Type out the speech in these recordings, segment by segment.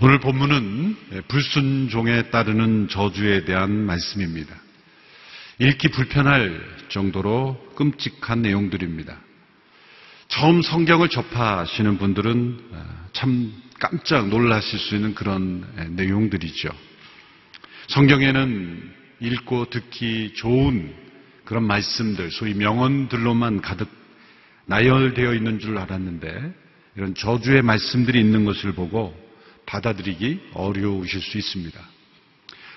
오늘 본문은 불순종에 따르는 저주에 대한 말씀입니다. 읽기 불편할 정도로 끔찍한 내용들입니다. 처음 성경을 접하시는 분들은 참 깜짝 놀라실 수 있는 그런 내용들이죠. 성경에는 읽고 듣기 좋은 그런 말씀들, 소위 명언들로만 가득 나열되어 있는 줄 알았는데 이런 저주의 말씀들이 있는 것을 보고 받아들이기 어려우실 수 있습니다.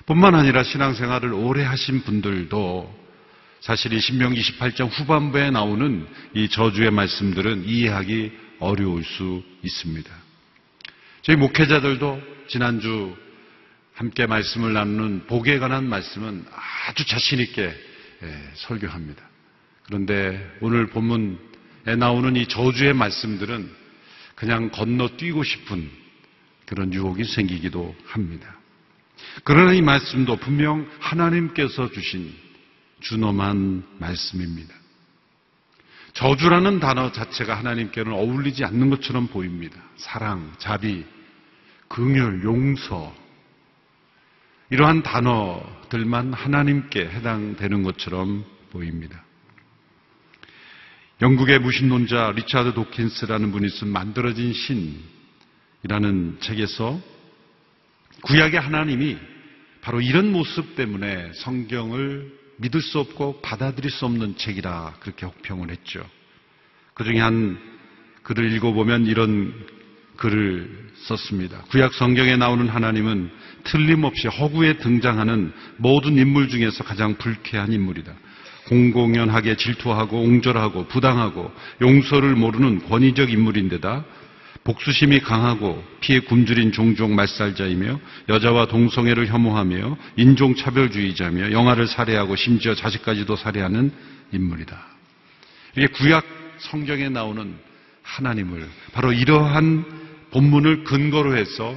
뿐만 아니라 신앙생활을 오래 하신 분들도 사실 이 신명기 28장 후반부에 나오는 이 저주의 말씀들은 이해하기 어려울 수 있습니다. 저희 목회자들도 지난주 함께 말씀을 나누는 복에 관한 말씀은 아주 자신 있게 설교합니다. 그런데 오늘 본문에 나오는 이 저주의 말씀들은 그냥 건너뛰고 싶은 그런 유혹이 생기기도 합니다. 그러나 이 말씀도 분명 하나님께서 주신 준엄한 말씀입니다. 저주라는 단어 자체가 하나님께는 어울리지 않는 것처럼 보입니다. 사랑, 자비, 긍휼, 용서 이러한 단어들만 하나님께 해당되는 것처럼 보입니다. 영국의 무신론자 리차드 도킨스라는 분이 쓴 만들어진 신이라는 책에서 구약의 하나님이 바로 이런 모습 때문에 성경을 믿을 수 없고 받아들일 수 없는 책이라 그렇게 혹평을 했죠. 그중에 한 글을 읽어보면 이런 글을 썼습니다. 구약 성경에 나오는 하나님은 틀림없이 허구에 등장하는 모든 인물 중에서 가장 불쾌한 인물이다. 공공연하게 질투하고 옹졸하고 부당하고 용서를 모르는 권위적 인물인데다 복수심이 강하고 피에 굶주린 종종 말살자이며 여자와 동성애를 혐오하며 인종차별주의자며 영아를 살해하고 심지어 자식까지도 살해하는 인물이다. 이게 구약 성경에 나오는 하나님을 바로 이러한 본문을 근거로 해서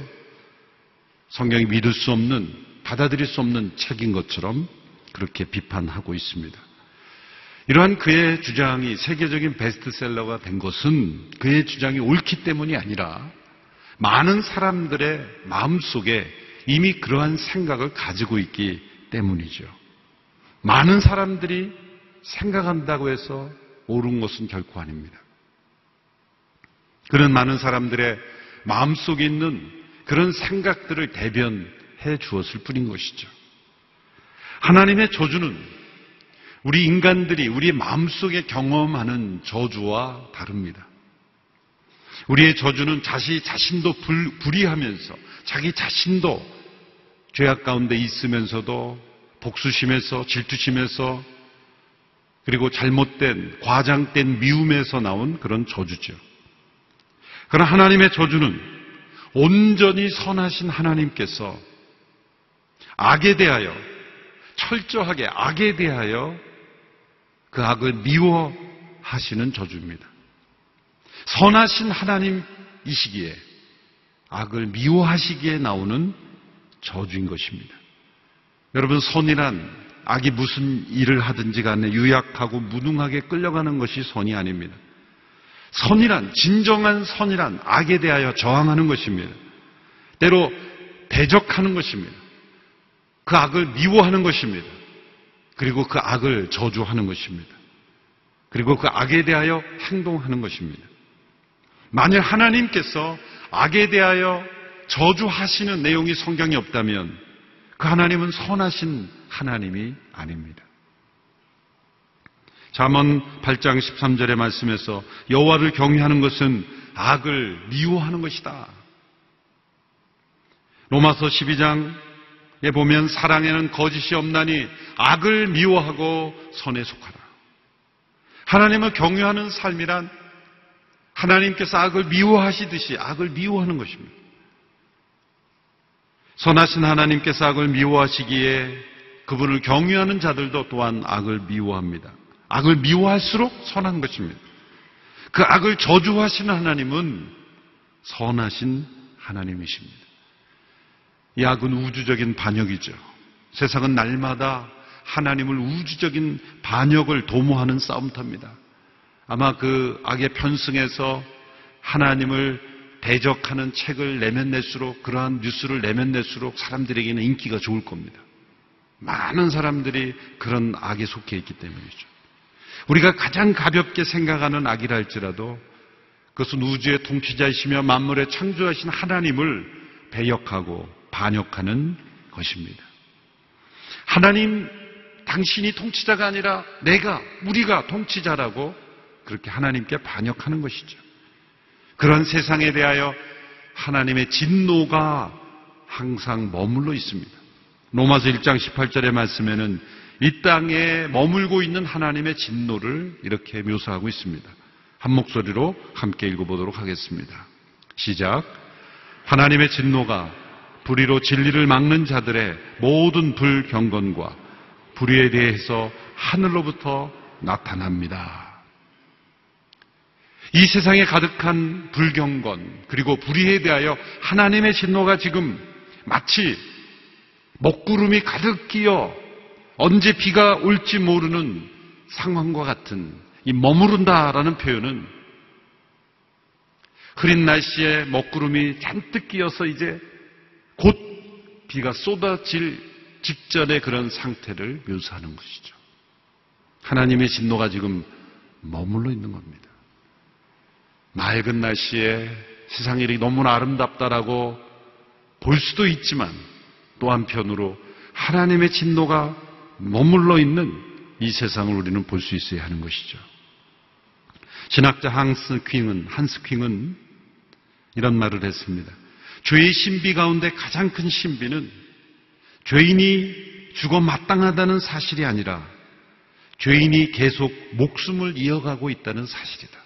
성경이 믿을 수 없는, 받아들일 수 없는 책인 것처럼 그렇게 비판하고 있습니다. 이러한 그의 주장이 세계적인 베스트셀러가 된 것은 그의 주장이 옳기 때문이 아니라 많은 사람들의 마음속에 이미 그러한 생각을 가지고 있기 때문이죠. 많은 사람들이 생각한다고 해서 옳은 것은 결코 아닙니다. 그런 많은 사람들의 마음속에 있는 그런 생각들을 대변해 주었을 뿐인 것이죠. 하나님의 저주는 우리 인간들이 우리 마음속에 경험하는 저주와 다릅니다. 우리의 저주는 자신도 불의하면서 자기 자신도 죄악 가운데 있으면서도 복수심에서 질투심에서 그리고 잘못된 과장된 미움에서 나온 그런 저주죠. 그러나 하나님의 저주는 온전히 선하신 하나님께서 악에 대하여 철저하게 악에 대하여 그 악을 미워하시는 저주입니다. 선하신 하나님이시기에 악을 미워하시기에 나오는 저주인 것입니다. 여러분, 선이란 악이 무슨 일을 하든지 간에 유약하고 무능하게 끌려가는 것이 선이 아닙니다. 선이란, 진정한 선이란 악에 대하여 저항하는 것입니다. 때로 대적하는 것입니다. 그 악을 미워하는 것입니다. 그리고 그 악을 저주하는 것입니다. 그리고 그 악에 대하여 행동하는 것입니다. 만일 하나님께서 악에 대하여 저주하시는 내용이 성경에 없다면 그 하나님은 선하신 하나님이 아닙니다. 잠언 8장 13절의 말씀에서 여호와를 경외하는 것은 악을 미워하는 것이다. 로마서 12장에 보면 사랑에는 거짓이 없나니 악을 미워하고 선에 속하라. 하나님을 경외하는 삶이란 하나님께서 악을 미워하시듯이 악을 미워하는 것입니다. 선하신 하나님께서 악을 미워하시기에 그분을 경외하는 자들도 또한 악을 미워합니다. 악을 미워할수록 선한 것입니다. 그 악을 저주하시는 하나님은 선하신 하나님이십니다. 이 악은 우주적인 반역이죠. 세상은 날마다 하나님을 우주적인 반역을 도모하는 싸움터입니다. 아마 그 악에 편승해서 하나님을 대적하는 책을 내면 낼수록, 그러한 뉴스를 내면 낼수록 사람들에게는 인기가 좋을 겁니다. 많은 사람들이 그런 악에 속해 있기 때문이죠. 우리가 가장 가볍게 생각하는 악이라 할지라도 그것은 우주의 통치자이시며 만물의 창조하신 하나님을 배역하고 반역하는 것입니다. 하나님, 당신이 통치자가 아니라 우리가 통치자라고 그렇게 하나님께 반역하는 것이죠. 그런 세상에 대하여 하나님의 진노가 항상 머물러 있습니다. 로마서 1장 18절의 말씀에는 이 땅에 머물고 있는 하나님의 진노를 이렇게 묘사하고 있습니다. 한 목소리로 함께 읽어보도록 하겠습니다. 시작. 하나님의 진노가 불의로 진리를 막는 자들의 모든 불경건과 불의에 대해서 하늘로부터 나타납니다. 이 세상에 가득한 불경건 그리고 불의에 대하여 하나님의 진노가 지금 마치 먹구름이 가득 끼어 언제 비가 올지 모르는 상황과 같은 이 머무른다라는 표현은 흐린 날씨에 먹구름이 잔뜩 끼어서 이제 곧 비가 쏟아질 직전의 그런 상태를 묘사하는 것이죠. 하나님의 진노가 지금 머물러 있는 겁니다. 맑은 날씨에 세상이 너무나 아름답다라고 볼 수도 있지만 또 한편으로 하나님의 진노가 머물러 있는 이 세상을 우리는 볼 수 있어야 하는 것이죠. 신학자 한스 킹은 이런 말을 했습니다. 죄의 신비 가운데 가장 큰 신비는 죄인이 죽어 마땅하다는 사실이 아니라 죄인이 계속 목숨을 이어가고 있다는 사실이다.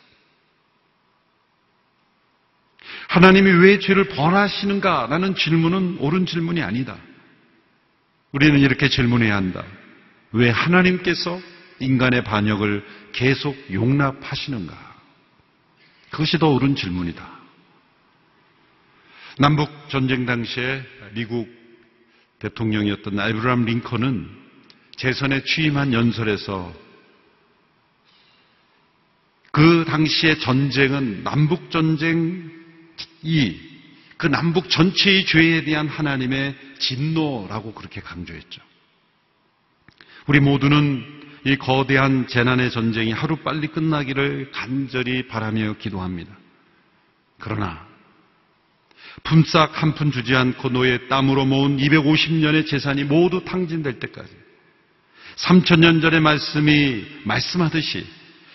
하나님이 왜 죄를 벌하시는가라는 질문은 옳은 질문이 아니다. 우리는 이렇게 질문해야 한다. 왜 하나님께서 인간의 반역을 계속 용납하시는가? 그것이 더 옳은 질문이다. 남북 전쟁 당시에 미국 대통령이었던 아브라함 링컨은 재선에 취임한 연설에서 그 당시의 전쟁은 남북 전쟁이 그 남북 전체의 죄에 대한 하나님의 진노라고 그렇게 강조했죠. 우리 모두는 이 거대한 재난의 전쟁이 하루빨리 끝나기를 간절히 바라며 기도합니다. 그러나 품삯 한 푼 주지 않고 노예의 땀으로 모은 250년의 재산이 모두 탕진될 때까지 3000년 전의 말씀이 말씀하듯이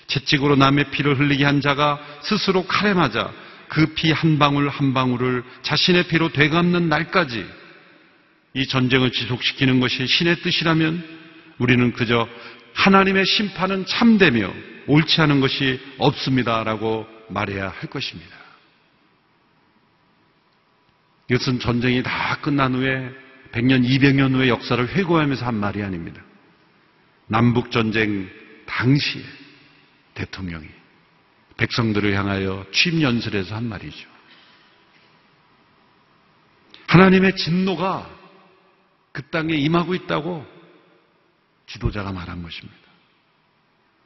채찍으로 남의 피를 흘리게 한 자가 스스로 칼에 맞아 그 피 한 방울 한 방울을 자신의 피로 되갚는 날까지 이 전쟁을 지속시키는 것이 신의 뜻이라면 우리는 그저 하나님의 심판은 참되며 옳지 않은 것이 없습니다라고 말해야 할 것입니다. 이것은 전쟁이 다 끝난 후에 100년, 200년 후의 역사를 회고하면서 한 말이 아닙니다. 남북전쟁 당시에 대통령이 백성들을 향하여 취임 연설에서 한 말이죠. 하나님의 진노가 그 땅에 임하고 있다고 지도자가 말한 것입니다.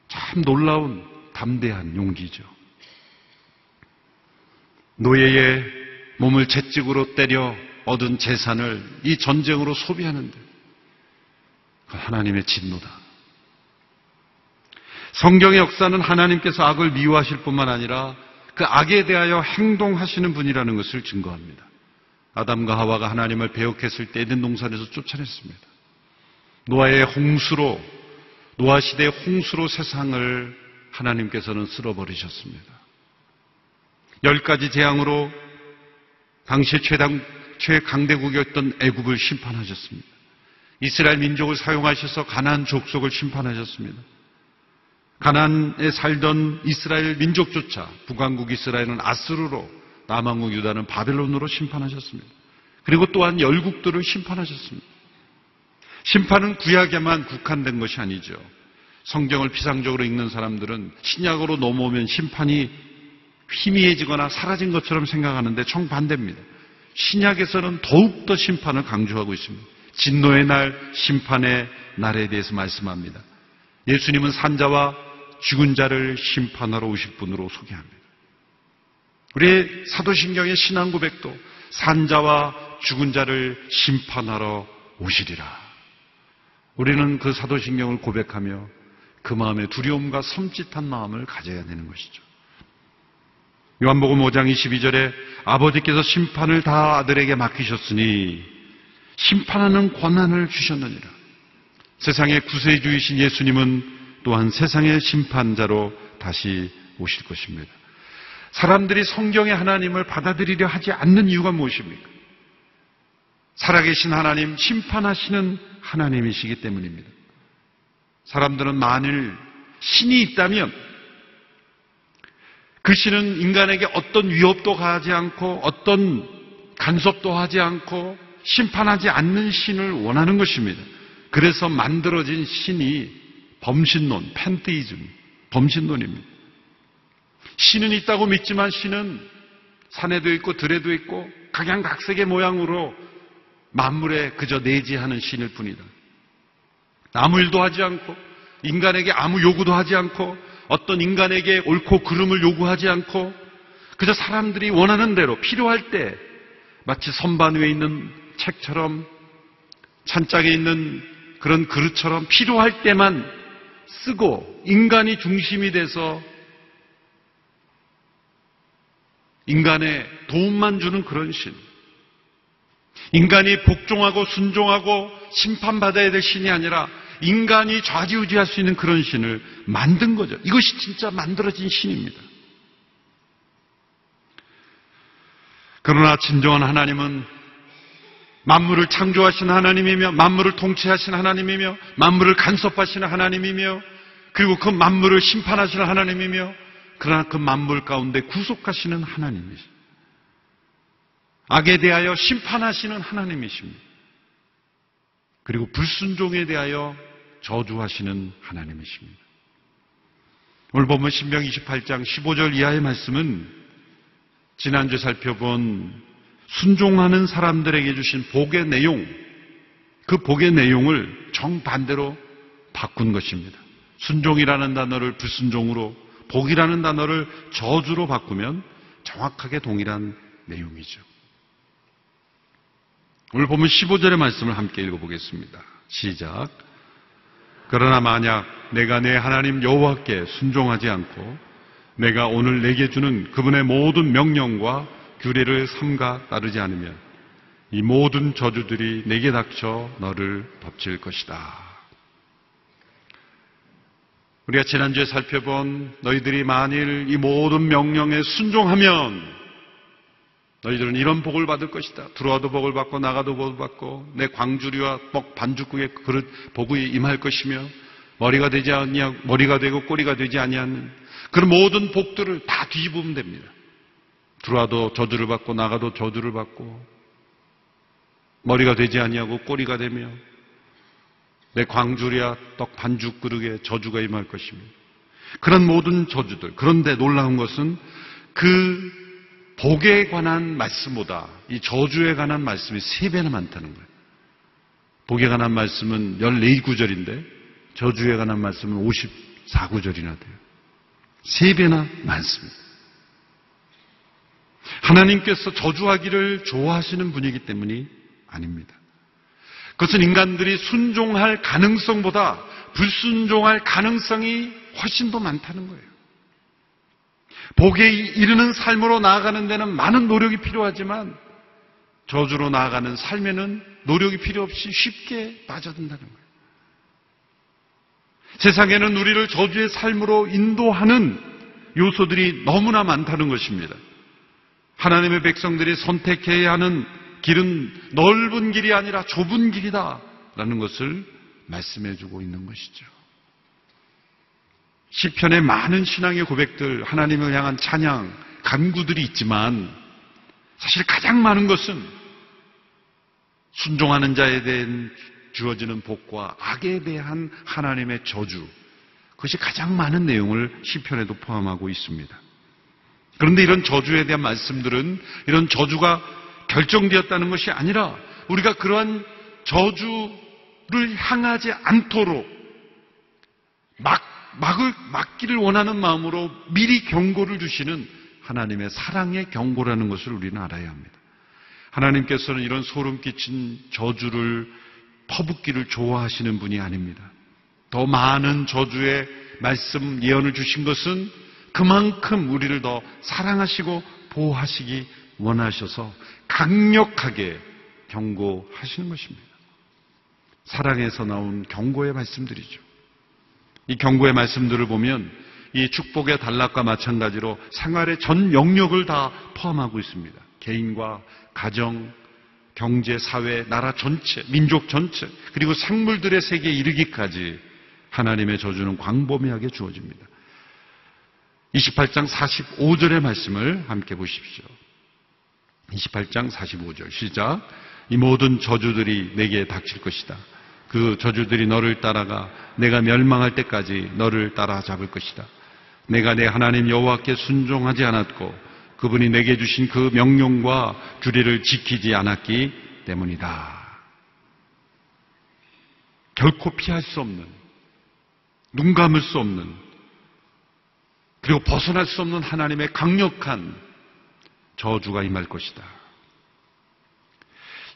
참 놀라운 담대한 용기죠. 노예의 몸을 채찍으로 때려 얻은 재산을 이 전쟁으로 소비하는데 그 하나님의 진노다. 성경의 역사는 하나님께서 악을 미워하실 뿐만 아니라 그 악에 대하여 행동하시는 분이라는 것을 증거합니다. 아담과 하와가 하나님을 배역했을 때 에덴 동산에서 쫓아냈습니다. 노아의 홍수로, 노아 시대의 홍수로 세상을 하나님께서는 쓸어버리셨습니다. 10가지 재앙으로 당시의 최강대국이었던 애굽을 심판하셨습니다. 이스라엘 민족을 사용하셔서 가나안 족속을 심판하셨습니다. 가나안에 살던 이스라엘 민족조차 북왕국 이스라엘은 아스루로, 남왕국 유다는 바벨론으로 심판하셨습니다. 그리고 또한 열국들을 심판하셨습니다. 심판은 구약에만 국한된 것이 아니죠. 성경을 피상적으로 읽는 사람들은 신약으로 넘어오면 심판이 희미해지거나 사라진 것처럼 생각하는데 정반대입니다. 신약에서는 더욱더 심판을 강조하고 있습니다. 진노의 날, 심판의 날에 대해서 말씀합니다. 예수님은 산자와 죽은 자를 심판하러 오실 분으로 소개합니다. 우리의 사도신경의 신앙 고백도 산자와 죽은 자를 심판하러 오시리라. 우리는 그 사도신경을 고백하며 그 마음에 두려움과 섬찟한 마음을 가져야 되는 것이죠. 요한복음 5장 22절에 아버지께서 심판을 다 아들에게 맡기셨으니 심판하는 권한을 주셨느니라. 세상의 구세주이신 예수님은 또한 세상의 심판자로 다시 오실 것입니다. 사람들이 성경의 하나님을 받아들이려 하지 않는 이유가 무엇입니까? 살아계신 하나님, 심판하시는 하나님이시기 때문입니다. 사람들은 만일 신이 있다면 그 신은 인간에게 어떤 위협도 가하지 않고 어떤 간섭도 하지 않고 심판하지 않는 신을 원하는 것입니다. 그래서 만들어진 신이 범신론, 팬테이즘, 범신론입니다. 신은 있다고 믿지만 신은 산에도 있고 들에도 있고 각양각색의 모양으로 만물에 그저 내지하는 신일 뿐이다. 아무 일도 하지 않고 인간에게 아무 요구도 하지 않고 어떤 인간에게 옳고 그름을 요구하지 않고 그저 사람들이 원하는 대로 필요할 때 마치 선반 위에 있는 책처럼 찬장에 있는 그런 그릇처럼 필요할 때만 쓰고 인간이 중심이 돼서 인간의 도움만 주는 그런 신. 인간이 복종하고 순종하고 심판받아야 될 신이 아니라 인간이 좌지우지할 수 있는 그런 신을 만든 거죠. 이것이 진짜 만들어진 신입니다. 그러나 진정한 하나님은 만물을 창조하신 하나님이며 만물을 통치하신 하나님이며 만물을 간섭하시는 하나님이며 그리고 그 만물을 심판하시는 하나님이며 그러나 그 만물 가운데 구속하시는 하나님이십니다. 악에 대하여 심판하시는 하나님이십니다. 그리고 불순종에 대하여 저주하시는 하나님이십니다. 오늘 보면 신명기 28장 15절 이하의 말씀은 지난주에 살펴본 순종하는 사람들에게 주신 복의 내용, 그 복의 내용을 정반대로 바꾼 것입니다. 순종이라는 단어를 불순종으로, 복이라는 단어를 저주로 바꾸면 정확하게 동일한 내용이죠. 오늘 보면 15절의 말씀을 함께 읽어보겠습니다. 시작. 그러나 만약 내가 내 하나님 여호와께 순종하지 않고 내가 오늘 내게 주는 그분의 모든 명령과 규례를 삼가 따르지 않으면 이 모든 저주들이 내게 닥쳐 너를 덮칠 것이다. 우리가 지난주에 살펴본 너희들이 만일 이 모든 명령에 순종하면 너희들은 이런 복을 받을 것이다. 들어와도 복을 받고 나가도 복을 받고 내 광주리와 떡 반죽국의 그릇 복이 임할 것이며 머리가 되지 아니하고 머리가 되고 꼬리가 되지 아니하는 그런 모든 복들을 다 뒤집으면 됩니다. 들어와도 저주를 받고 나가도 저주를 받고 머리가 되지 아니하고 꼬리가 되며 내 광주리와 떡 반죽 그릇에 저주가 임할 것입니다. 그런 모든 저주들. 그런데 놀라운 것은 그 복에 관한 말씀보다 이 저주에 관한 말씀이 3배나 많다는 거예요. 복에 관한 말씀은 14구절인데 저주에 관한 말씀은 54구절이나 돼요. 3배나 많습니다. 하나님께서 저주하기를 좋아하시는 분이기 때문이 아닙니다. 그것은 인간들이 순종할 가능성보다 불순종할 가능성이 훨씬 더 많다는 거예요. 복에 이르는 삶으로 나아가는 데는 많은 노력이 필요하지만 저주로 나아가는 삶에는 노력이 필요 없이 쉽게 빠져든다는 거예요. 세상에는 우리를 저주의 삶으로 인도하는 요소들이 너무나 많다는 것입니다. 하나님의 백성들이 선택해야 하는 길은 넓은 길이 아니라 좁은 길이다라는 것을 말씀해주고 있는 것이죠. 시편에 많은 신앙의 고백들, 하나님을 향한 찬양, 간구들이 있지만 사실 가장 많은 것은 순종하는 자에 대한 주어지는 복과 악에 대한 하나님의 저주, 그것이 가장 많은 내용을 시편에도 포함하고 있습니다. 그런데 이런 저주에 대한 말씀들은 이런 저주가 결정되었다는 것이 아니라 우리가 그러한 저주를 향하지 않도록 막기를 원하는 마음으로 미리 경고를 주시는 하나님의 사랑의 경고라는 것을 우리는 알아야 합니다. 하나님께서는 이런 소름 끼친 저주를 퍼붓기를 좋아하시는 분이 아닙니다. 더 많은 저주의 말씀 예언을 주신 것은 그만큼 우리를 더 사랑하시고 보호하시기 원하셔서 강력하게 경고하시는 것입니다. 사랑에서 나온 경고의 말씀들이죠. 이 경고의 말씀들을 보면 이 축복의 단락과 마찬가지로 생활의 전 영역을 다 포함하고 있습니다. 개인과 가정, 경제, 사회, 나라 전체, 민족 전체, 그리고 생물들의 세계에 이르기까지 하나님의 저주는 광범위하게 주어집니다. 28장 45절의 말씀을 함께 보십시오. 28장 45절 시작. 이 모든 저주들이 내게 닥칠 것이다. 그 저주들이 너를 따라가 내가 멸망할 때까지 너를 따라잡을 것이다. 내가 내 하나님 여호와께 순종하지 않았고 그분이 내게 주신 그 명령과 규례를 지키지 않았기 때문이다. 결코 피할 수 없는, 눈 감을 수 없는, 그리고 벗어날 수 없는 하나님의 강력한 저주가 임할 것이다.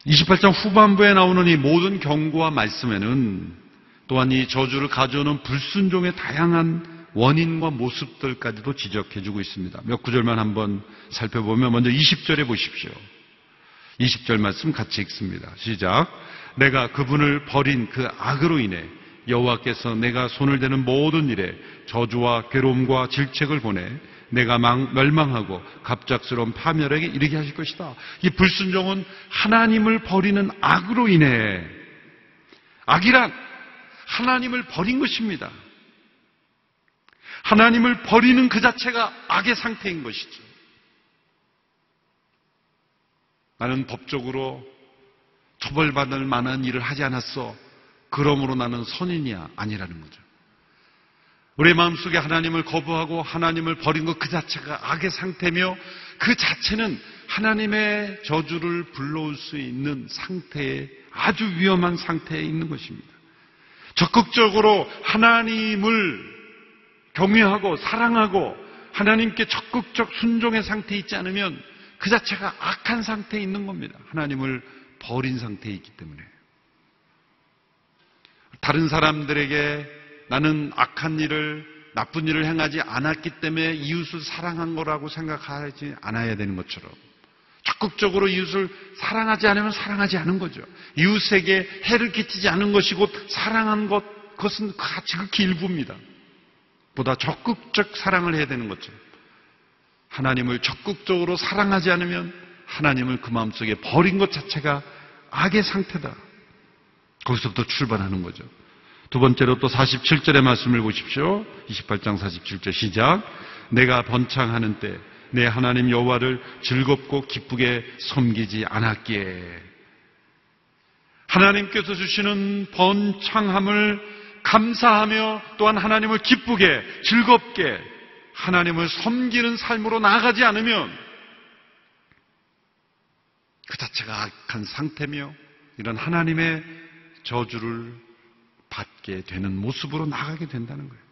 28장 후반부에 나오는 이 모든 경고와 말씀에는 또한 이 저주를 가져오는 불순종의 다양한 원인과 모습들까지도 지적해주고 있습니다. 몇 구절만 한번 살펴보면 먼저 20절에 보십시오. 20절 말씀 같이 읽습니다. 시작. 내가 그분을 버린 그 악으로 인해 여호와께서 내가 손을 대는 모든 일에 저주와 괴로움과 질책을 보내 내가 멸망하고 갑작스러운 파멸에게 이르게 하실 것이다. 이 불순종은 하나님을 버리는 악으로 인해, 악이란 하나님을 버린 것입니다. 하나님을 버리는 그 자체가 악의 상태인 것이죠. 나는 법적으로 처벌받을 만한 일을 하지 않았어. 그러므로 나는 선인이야. 아니라는 거죠. 우리의 마음속에 하나님을 거부하고 하나님을 버린 것 그 자체가 악의 상태며 그 자체는 하나님의 저주를 불러올 수 있는 상태에, 아주 위험한 상태에 있는 것입니다. 적극적으로 하나님을 경외하고 사랑하고 하나님께 적극적 순종의 상태에 있지 않으면 그 자체가 악한 상태에 있는 겁니다. 하나님을 버린 상태에 있기 때문에. 다른 사람들에게 나는 악한 일을, 나쁜 일을 행하지 않았기 때문에 이웃을 사랑한 거라고 생각하지 않아야 되는 것처럼 적극적으로 이웃을 사랑하지 않으면 사랑하지 않은 거죠. 이웃에게 해를 끼치지 않은 것이 곧 사랑한 것, 그것은 지극히 일부입니다. 보다 적극적 사랑을 해야 되는 거죠. 하나님을 적극적으로 사랑하지 않으면 하나님을 그 마음속에 버린 것 자체가 악의 상태다. 거기서부터 출발하는 거죠. 두 번째로 또 47절의 말씀을 보십시오. 28장 47절 시작. 내가 번창하는 때 내 하나님 여호와를 즐겁고 기쁘게 섬기지 않았기에. 하나님께서 주시는 번창함을 감사하며 또한 하나님을 기쁘게 즐겁게 하나님을 섬기는 삶으로 나아가지 않으면 그 자체가 악한 상태며 이런 하나님의 저주를 받게 되는 모습으로 나가게 된다는 거예요.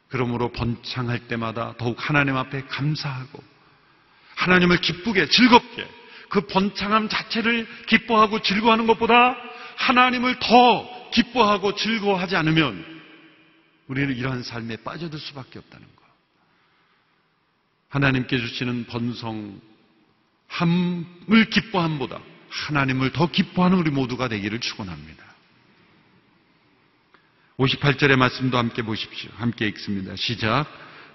그러므로 번창할 때마다 더욱 하나님 앞에 감사하고 하나님을 기쁘게 즐겁게 그 번창함 자체를 기뻐하고 즐거워하는 것보다 하나님을 더 기뻐하고 즐거워하지 않으면 우리는 이러한 삶에 빠져들 수밖에 없다는 것. 하나님께 주시는 번성함을 기뻐함보다 하나님을 더 기뻐하는 우리 모두가 되기를 축원합니다. 58절의 말씀도 함께 보십시오. 함께 읽습니다. 시작.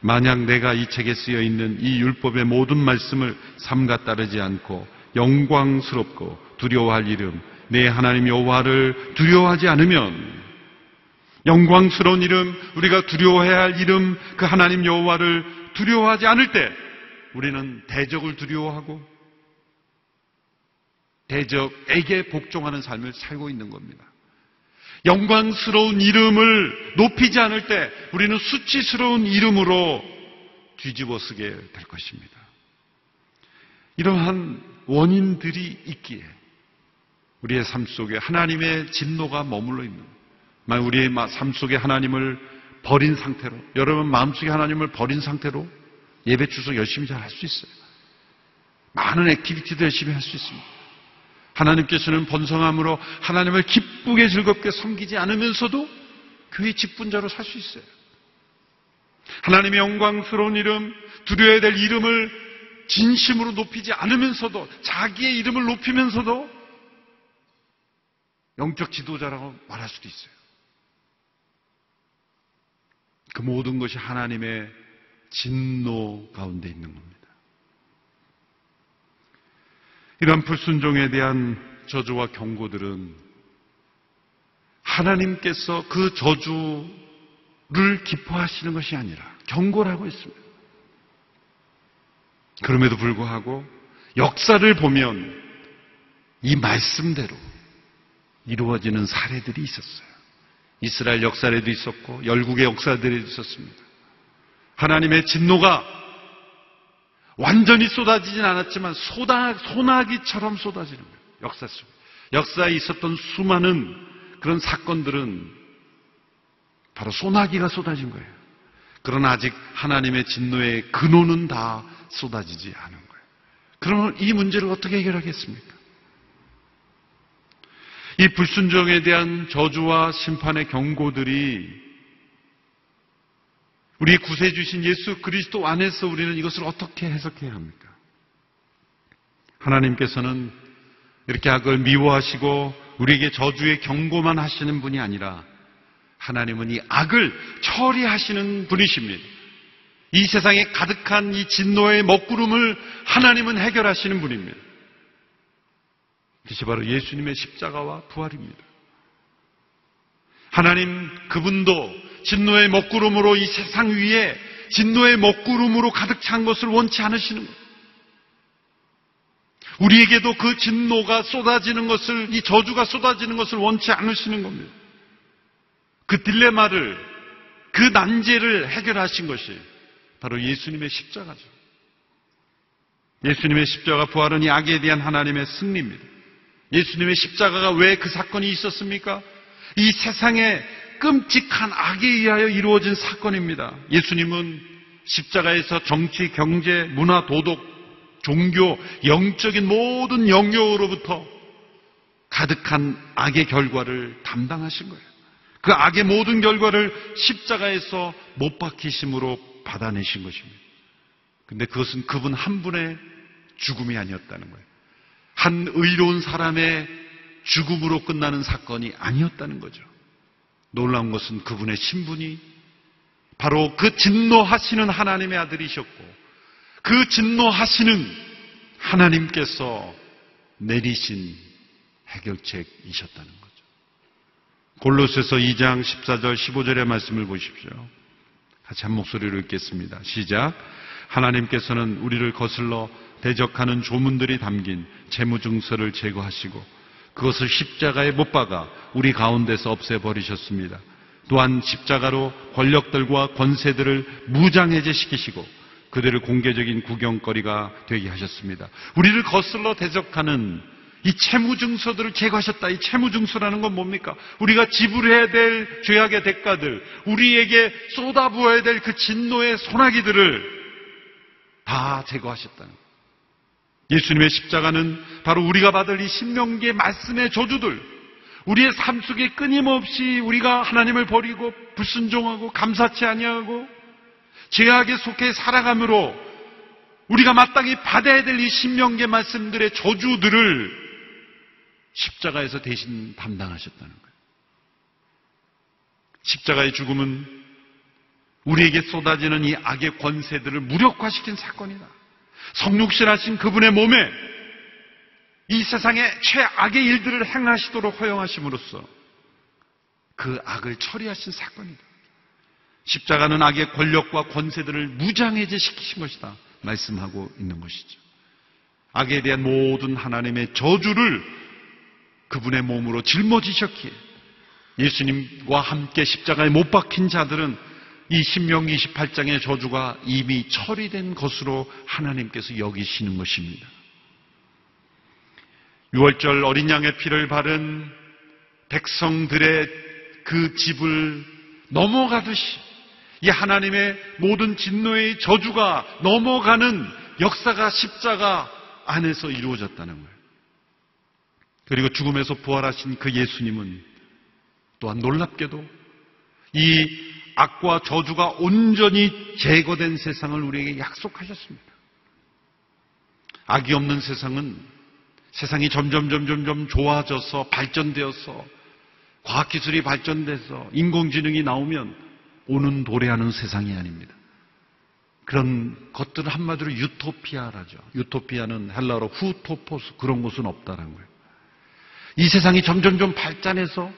만약 내가 이 책에 쓰여 있는 이 율법의 모든 말씀을 삼가 따르지 않고 영광스럽고 두려워할 이름 내 하나님 여호와를 두려워하지 않으면, 영광스러운 이름, 우리가 두려워해야 할 이름, 그 하나님 여호와를 두려워하지 않을 때 우리는 대적을 두려워하고 대적에게 복종하는 삶을 살고 있는 겁니다. 영광스러운 이름을 높이지 않을 때 우리는 수치스러운 이름으로 뒤집어쓰게 될 것입니다. 이러한 원인들이 있기에 우리의 삶 속에 하나님의 진노가 머물러 있는, 만약 우리의 삶 속에 하나님을 버린 상태로, 여러분 마음속에 하나님을 버린 상태로 예배 주소 열심히 잘 할 수 있어요. 많은 액티비티도 열심히 할 수 있습니다. 하나님께서는 번성함으로 하나님을 기쁘게 즐겁게 섬기지 않으면서도 교회 직분자로 살 수 있어요. 하나님의 영광스러운 이름, 두려워야 될 이름을 진심으로 높이지 않으면서도, 자기의 이름을 높이면서도 영적 지도자라고 말할 수도 있어요. 그 모든 것이 하나님의 진노 가운데 있는 겁니다. 이러한 불순종에 대한 저주와 경고들은 하나님께서 그 저주를 기뻐하시는 것이 아니라 경고라고 했습니다. 그럼에도 불구하고 역사를 보면 이 말씀대로 이루어지는 사례들이 있었어요. 이스라엘 역사에도 있었고 열국의 역사들에도 있었습니다. 하나님의 진노가 완전히 쏟아지진 않았지만 소나기처럼 쏟아지는 거예요. 역사 속에. 역사에 있었던 수많은 그런 사건들은 바로 소나기가 쏟아진 거예요. 그러나 아직 하나님의 진노의 근원은 다 쏟아지지 않은 거예요. 그러면 이 문제를 어떻게 해결하겠습니까? 이 불순종에 대한 저주와 심판의 경고들이 우리 구세주신 예수 그리스도 안에서 우리는 이것을 어떻게 해석해야 합니까? 하나님께서는 이렇게 악을 미워하시고 우리에게 저주의 경고만 하시는 분이 아니라 하나님은 이 악을 처리하시는 분이십니다. 이 세상에 가득한 이 진노의 먹구름을 하나님은 해결하시는 분입니다. 그것이 바로 예수님의 십자가와 부활입니다. 하나님 그분도 진노의 먹구름으로 이 세상 위에 진노의 먹구름으로 가득 찬 것을 원치 않으시는 거예요. 우리에게도 그 진노가 쏟아지는 것을, 이 저주가 쏟아지는 것을 원치 않으시는 겁니다. 그 딜레마를, 그 난제를 해결하신 것이 바로 예수님의 십자가죠. 예수님의 십자가 부활은 이 악에 대한 하나님의 승리입니다. 예수님의 십자가가 왜 그 사건이 있었습니까? 이 세상에 끔찍한 악에 의하여 이루어진 사건입니다. 예수님은 십자가에서 정치, 경제, 문화, 도덕, 종교, 영적인 모든 영역으로부터 가득한 악의 결과를 담당하신 거예요. 그 악의 모든 결과를 십자가에서 못 박히심으로 받아내신 것입니다. 근데 그것은 그분 한 분의 죽음이 아니었다는 거예요. 한 의로운 사람의 죽음으로 끝나는 사건이 아니었다는 거죠. 놀라운 것은 그분의 신분이 바로 그 진노하시는 하나님의 아들이셨고 그 진노하시는 하나님께서 내리신 해결책이셨다는 거죠. 골로새서 2장 14절 15절의 말씀을 보십시오. 같이 한 목소리로 읽겠습니다. 시작. 하나님께서는 우리를 거슬러 대적하는 조문들이 담긴 재무증서를 제거하시고 그것을 십자가에 못 박아 우리 가운데서 없애버리셨습니다. 또한 십자가로 권력들과 권세들을 무장해제시키시고 그들을 공개적인 구경거리가 되게 하셨습니다. 우리를 거슬러 대적하는 이 채무증서들을 제거하셨다. 이 채무증서라는 건 뭡니까? 우리가 지불해야 될 죄악의 대가들, 우리에게 쏟아부어야 될 그 진노의 소나기들을 다 제거하셨다는 거예요. 예수님의 십자가는 바로 우리가 받을 이 신명기의 말씀의 저주들, 우리의 삶 속에 끊임없이 우리가 하나님을 버리고 불순종하고 감사치 아니하고 죄악에 속해 살아감으로 우리가 마땅히 받아야 될 이 신명기의 말씀들의 저주들을 십자가에서 대신 담당하셨다는 거예요. 십자가의 죽음은 우리에게 쏟아지는 이 악의 권세들을 무력화시킨 사건이다. 성육신하신 그분의 몸에 이 세상의 최악의 일들을 행하시도록 허용하심으로써 그 악을 처리하신 사건이다. 십자가는 악의 권력과 권세들을 무장해제시키신 것이다 말씀하고 있는 것이죠. 악에 대한 모든 하나님의 저주를 그분의 몸으로 짊어지셨기에 예수님과 함께 십자가에 못 박힌 자들은 이 신명기 28장의 저주가 이미 처리된 것으로 하나님께서 여기시는 것입니다. 6월절 어린 양의 피를 바른 백성들의 그 집을 넘어가듯이 이 하나님의 모든 진노의 저주가 넘어가는 역사가 십자가 안에서 이루어졌다는 거예요. 그리고 죽음에서 부활하신 그 예수님은 또한 놀랍게도 이 악과 저주가 온전히 제거된 세상을 우리에게 약속하셨습니다. 악이 없는 세상은 세상이 점점 좋아져서 발전되어서 과학기술이 발전돼서 인공지능이 나오면 오는 도래하는 세상이 아닙니다. 그런 것들을 한마디로 유토피아라죠. 유토피아는 헬라어로 후토포스, 그런 곳은 없다는 거예요. 이 세상이 점점 발전해서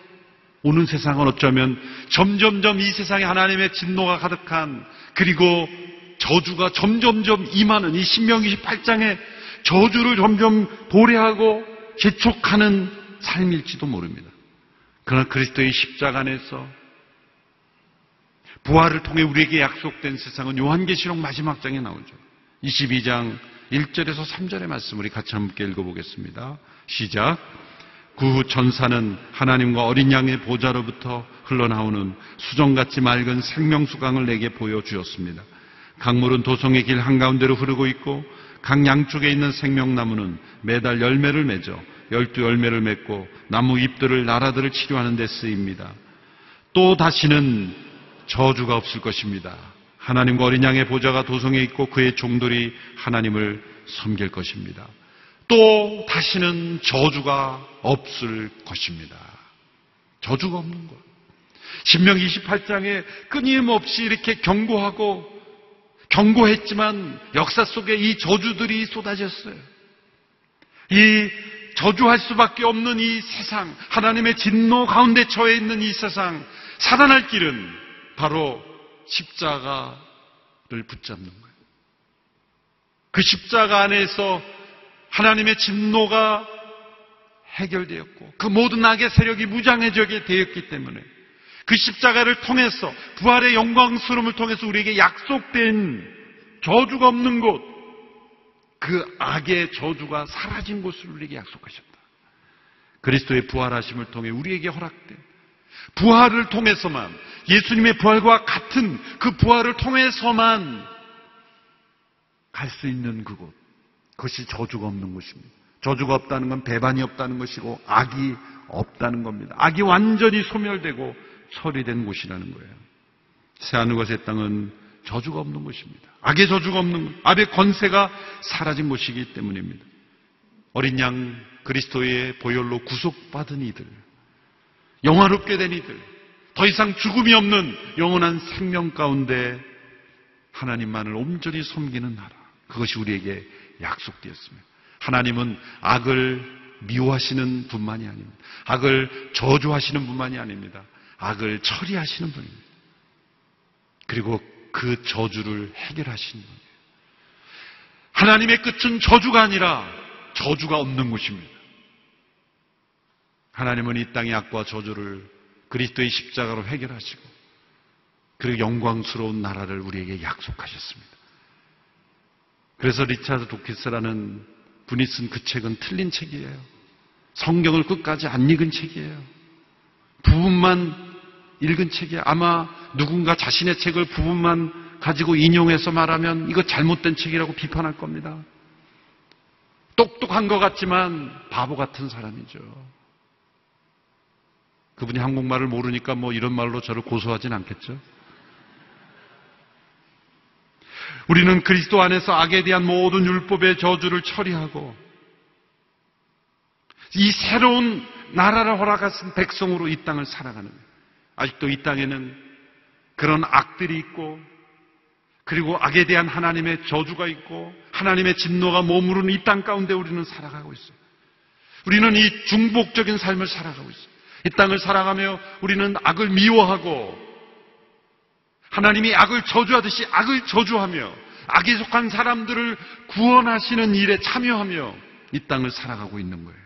오는 세상은 어쩌면 점점 이 세상에 하나님의 진노가 가득한, 그리고 저주가 점점 임하는 이 신명기 28장의 저주를 점점 도래하고 재촉하는 삶일지도 모릅니다. 그러나 그리스도의 십자가 안에서 부활을 통해 우리에게 약속된 세상은 요한계시록 마지막 장에 나오죠. 22장 1절에서 3절의 말씀 우리 같이 함께 읽어보겠습니다. 시작. 그 후 천사는 하나님과 어린 양의 보좌로부터 흘러나오는 수정같이 맑은 생명수강을 내게 보여주었습니다. 강물은 도성의 길 한가운데로 흐르고 있고 강 양쪽에 있는 생명나무는 매달 열매를 맺어 12열매를 맺고 나무 잎들을 나라들을 치료하는 데 쓰입니다. 또 다시는 저주가 없을 것입니다. 하나님과 어린 양의 보좌가 도성에 있고 그의 종들이 하나님을 섬길 것입니다. 또 다시는 저주가 없을 것입니다. 저주가 없는 것. 신명기 28장에 끊임없이 이렇게 경고했지만 역사 속에 이 저주들이 쏟아졌어요. 이 저주할 수밖에 없는 이 세상, 하나님의 진노 가운데 처해 있는 이 세상, 살아날 길은 바로 십자가를 붙잡는 거예요. 그 십자가 안에서 하나님의 진노가 해결되었고 그 모든 악의 세력이 무장해지게 되었기 때문에 그 십자가를 통해서 부활의 영광스러움을 통해서 우리에게 약속된 저주가 없는 곳, 그 악의 저주가 사라진 곳을 우리에게 약속하셨다. 그리스도의 부활하심을 통해 우리에게 허락된 부활을 통해서만, 예수님의 부활과 같은 그 부활을 통해서만 갈 수 있는 그곳, 그것이 저주가 없는 곳입니다. 저주가 없다는 건 배반이 없다는 것이고 악이 없다는 겁니다. 악이 완전히 소멸되고 처리된 곳이라는 거예요. 새하늘과 새 땅은 저주가 없는 곳입니다. 악의 저주가 없는 곳, 악의 권세가 사라진 곳이기 때문입니다. 어린 양 그리스도의 보혈로 구속받은 이들, 영화롭게 된 이들, 더 이상 죽음이 없는 영원한 생명 가운데 하나님만을 온전히 섬기는 나라, 그것이 우리에게 약속되었습니다. 하나님은 악을 미워하시는 분만이 아닙니다. 악을 저주하시는 분만이 아닙니다. 악을 처리하시는 분입니다. 그리고 그 저주를 해결하시는 분이에요. 하나님의 끝은 저주가 아니라 저주가 없는 곳입니다. 하나님은 이 땅의 악과 저주를 그리스도의 십자가로 해결하시고 그리고 영광스러운 나라를 우리에게 약속하셨습니다. 그래서 리차드 도킨스라는 분이 쓴 그 책은 틀린 책이에요. 성경을 끝까지 안 읽은 책이에요. 부분만 읽은 책이에요. 아마 누군가 자신의 책을 부분만 가지고 인용해서 말하면 이거 잘못된 책이라고 비판할 겁니다. 똑똑한 것 같지만 바보 같은 사람이죠. 그분이 한국말을 모르니까 뭐 이런 말로 저를 고소하진 않겠죠. 우리는 그리스도 안에서 악에 대한 모든 율법의 저주를 처리하고 이 새로운 나라를 허락하신 백성으로 이 땅을 살아가는 거예요. 아직도 이 땅에는 그런 악들이 있고 그리고 악에 대한 하나님의 저주가 있고 하나님의 진노가 머무르는 이 땅 가운데 우리는 살아가고 있어요. 우리는 이 중복적인 삶을 살아가고 있어요. 이 땅을 살아가며 우리는 악을 미워하고 하나님이 악을 저주하듯이 악을 저주하며 악에 속한 사람들을 구원하시는 일에 참여하며 이 땅을 살아가고 있는 거예요.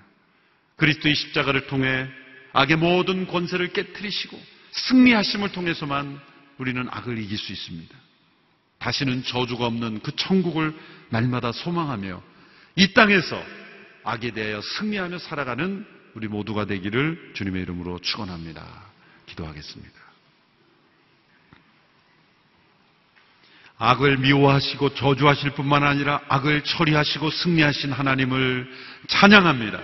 그리스도의 십자가를 통해 악의 모든 권세를 깨트리시고 승리하심을 통해서만 우리는 악을 이길 수 있습니다. 다시는 저주가 없는 그 천국을 날마다 소망하며 이 땅에서 악에 대하여 승리하며 살아가는 우리 모두가 되기를 주님의 이름으로 축원합니다. 기도하겠습니다. 악을 미워하시고 저주하실 뿐만 아니라 악을 처리하시고 승리하신 하나님을 찬양합니다.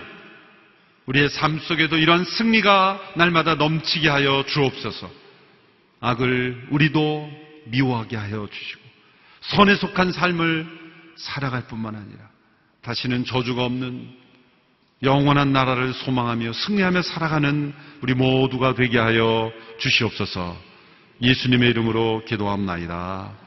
우리의 삶 속에도 이러한 승리가 날마다 넘치게 하여 주옵소서. 악을 우리도 미워하게 하여 주시고 선에 속한 삶을 살아갈 뿐만 아니라 다시는 저주가 없는 영원한 나라를 소망하며 승리하며 살아가는 우리 모두가 되게 하여 주시옵소서. 예수님의 이름으로 기도합나이다.